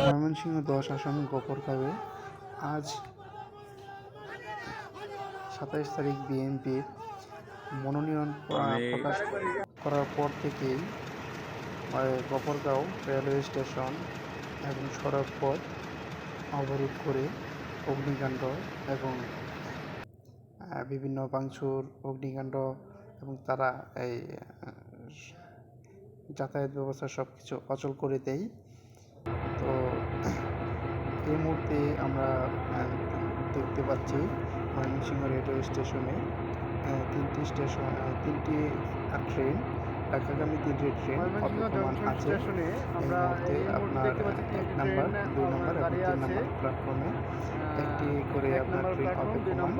ময়মনসিংহ 10 আসন গফরগাঁওয়ে আজ 27 তারিখ বিএনপির মনোনয়ন প্রকাশ করার পর থেকেই গফরগাঁও রেলওয়ে স্টেশন এবং সড়ক পথ অবরোধ করে অগ্নিকাণ্ড এবং বিভিন্ন ভাঙচুর অগ্নিকাণ্ড এবং তারা এই যাতায়াত ব্যবস্থা সব কিছু অচল করে দেয়। তো এই মুহূর্তে আমরা দেখতে পাচ্ছি ময়মনসিংহ রেলওয়ে স্টেশনে তিনটি ট্রেন, ঢাকাগামী 3টি ট্রেন অপেক্ষমান আছে। এই মুহূর্তে আপনার 1 নম্বর, 2 নম্বর এবং 3 নম্বর প্ল্যাটফর্মে একটি করে আপনার ট্রেন অপেক্ষমান।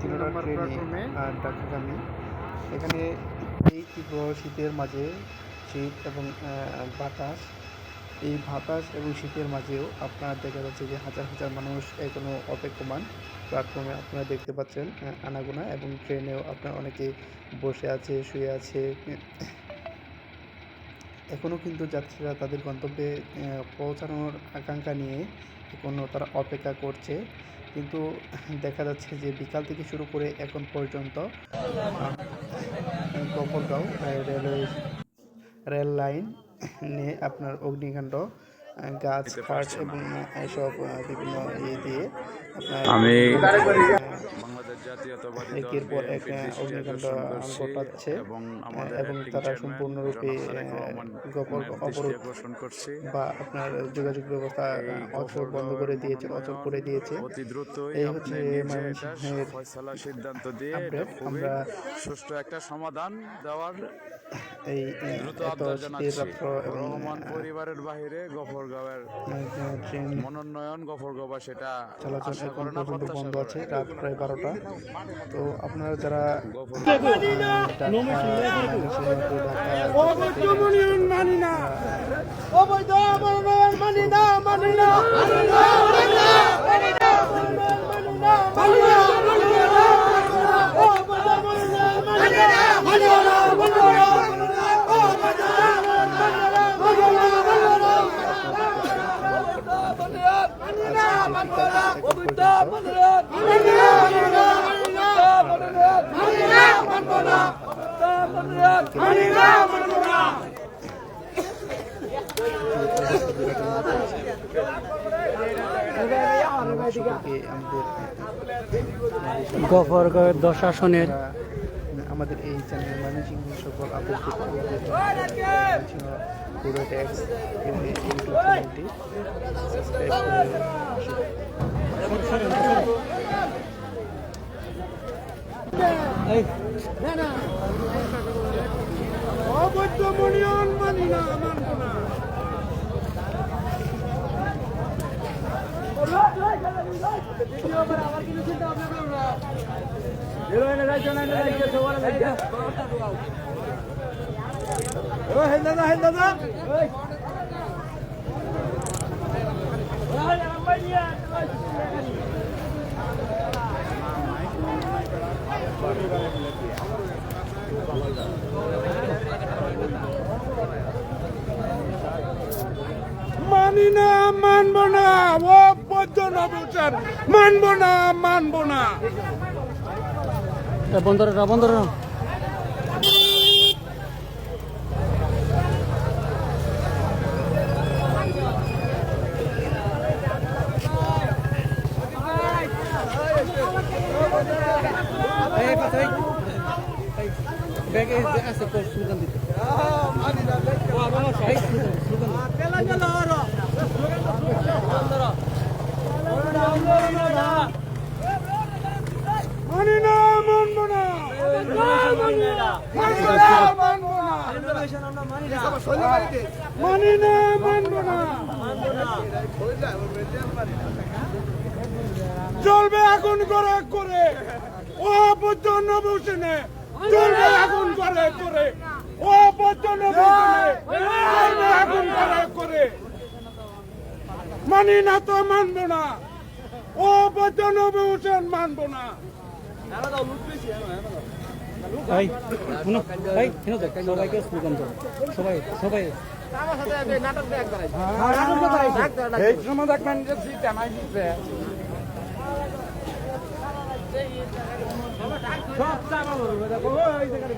3টা ট্রেনই ঢাকাগামী। এখানে এই তীব্র শীতের মাঝে শীত এবং বাতাস এবং শীতের মাঝেও আপনারা দেখা যাচ্ছে যে হাজার হাজার মানুষ এখনও অপেক্ষমান প্ল্যাটফর্মে আপনারা দেখতে পাচ্ছেন আনাগোনা, এবং ট্রেনেও আপনার অনেকে বসে আছে, শুয়ে আছে। এখনও কিন্তু যাত্রীরা তাদের গন্তব্যে পৌঁছানোর আকাঙ্ক্ষা নিয়ে এখনও তারা অপেক্ষা করছে। কিন্তু দেখা যাচ্ছে যে বিকাল থেকে শুরু করে এখন পর্যন্ত গফরগাঁও রেল লাইন নিয়ে আপনার অগ্নিকাণ্ড, গাছ কাঠ এবং এসব বিভিন্ন দিয়ে আপনার একের পর এক অগ্নিকাণ্ড ঘটাচ্ছে এবং তারা সম্পূর্ণরূপে অবরোধ বা আপনার যোগাযোগ ব্যবস্থা অচল করে দিয়েছে। এই হচ্ছে ময়মনসিংহের সিদ্ধান্ত দিয়ে আপডেট। আমরা সুষ্ঠু একটা সমাধান দেওয়ার এই রহমান পরিবারের বাহিরে গফরগাঁওয়ের ট্রেন মনোনয়ন গফরগাঁও সেটা চলাচল এখন পর্যন্ত বন্ধ আছে, রাত প্রায় 12টা। তো আপনারা যারা গফরগাঁওয়ের 10 আসনের আমাদের এই চ্যানেল ময়মনসিংহ সকল আপডেট পুরো ট্যাক্স ইউটিউব চ্যানেলটি সাবস্ক্রাইব মানি না, মানবো না, ও পর্যন্ত বলছেন মানবো না। বন্দর মানি না, মানবো না। চলবে আগুন করে ও পর্যন্ত বসেনে, চলবে আগুন করে ও পর্যন্ত বসেনে, আগুন করে মানি না তো মানবো না, ও পর্যন্ত বসেন মানবো না। সবাইকে স্লোগান করো, সবাই এই সময় দেখবেন যে সিটটা নাই দিচ্ছে সব চাপা বলবে দেখো ওই জায়গায়